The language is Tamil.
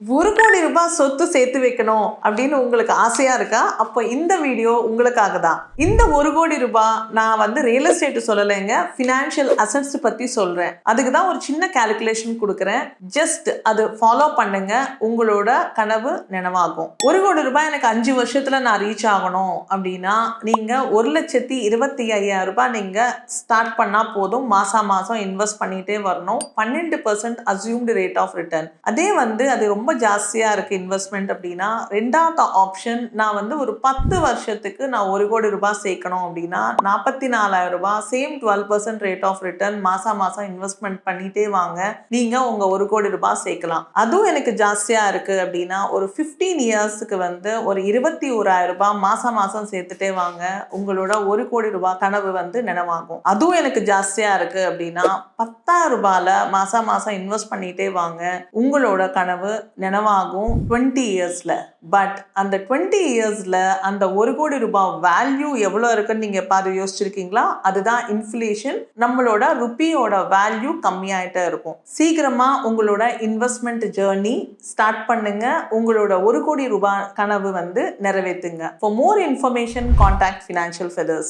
1 கோடி ரூபாய் சொத்து சேர்த்து வைக்கணும் அப்படின்னு உங்களுக்கு ஆசையா இருக்கா? அப்போ இந்த வீடியோ உங்களுக்காக தான். இந்த 1 கோடி ரூபாய் நான் வந்து ரியல் எஸ்டேட் சொல்லலைங்க, ஃபினான்ஷியல் அசெட்ஸ் பத்தி சொல்றேன். அதுக்கு தான் ஒரு சின்ன கால்குலேஷன் கொடுக்குறேன். ஜஸ்ட் அது ஃபாலோ பண்ணுங்க, உங்களோட கனவு நினைவாகும். 1 கோடி ரூபாய் எனக்கு 5 வருஷத்துல நான் ரீச் ஆகணும் அப்படின்னா நீங்க 1,25,000 ரூபாய் நீங்க ஸ்டார்ட் பண்ணா போதும். மாசம் இன்வெஸ்ட் பண்ணிட்டே வரணும். 12% அசியூம்டு ரேட் ஆஃப் ரிட்டர்ன். அதே வந்து அது ரொம்ப ஜாஸ்தியா இருக்கு இன்வெஸ்ட்மெண்ட் அப்படின்னா ரெண்டாவது ஆப்ஷன் நான் வந்து ஒரு 10 வருஷத்துக்கு நான் 1 கோடி ரூபாய் சேர்க்கணும் அப்படின்னா 44,000 ரூபாய் சேம் 12% ரேட் ஆஃப் ரிட்டர்ன் மாசம் இன்வெஸ்ட்மெண்ட் பண்ணிட்டே வாங்க, நீங்க உங்க 1 கோடி ரூபாய் சேர்க்கலாம். அதுவும் எனக்கு ஜாஸ்தியா இருக்கு அப்படின்னா ஒரு 15 இயர்ஸ்க்கு வந்து ஒரு 21,000 ரூபாய் மாசம் சேர்த்துட்டே வாங்க, உங்களோட 1 கோடி ரூபாய் கனவு வந்து நினைவாகும். அதுவும் எனக்கு ஜாஸ்தியா இருக்கு அப்படின்னா 10,000 ரூபாயில மாசம் இன்வெஸ்ட் பண்ணிட்டே வாங்க, உங்களோட கனவு நினைவாகும் 20 இயர்ஸ்ல. பட் அந்த 20 இயர்ஸ்ல அந்த 1 கோடி ரூபாய் வேல்யூ எவ்வளவு இருக்குன்னு நீங்க பாரு யோசிச்சிருக்கீங்களா? அதுதான் இன்ஃப்ளேஷன். நம்மளோட ருப்பியோட வேல்யூ கம்மியாயிட்டே இருக்கும். சீக்கிரமா உங்களோட இன்வெஸ்ட்மெண்ட் ஜேர்னி ஸ்டார்ட் பண்ணுங்க, உங்களோட 1 கோடி ரூபாய் கனவு வந்து நிறைவேற்றுங்க. For more information, contact Financial Feathers.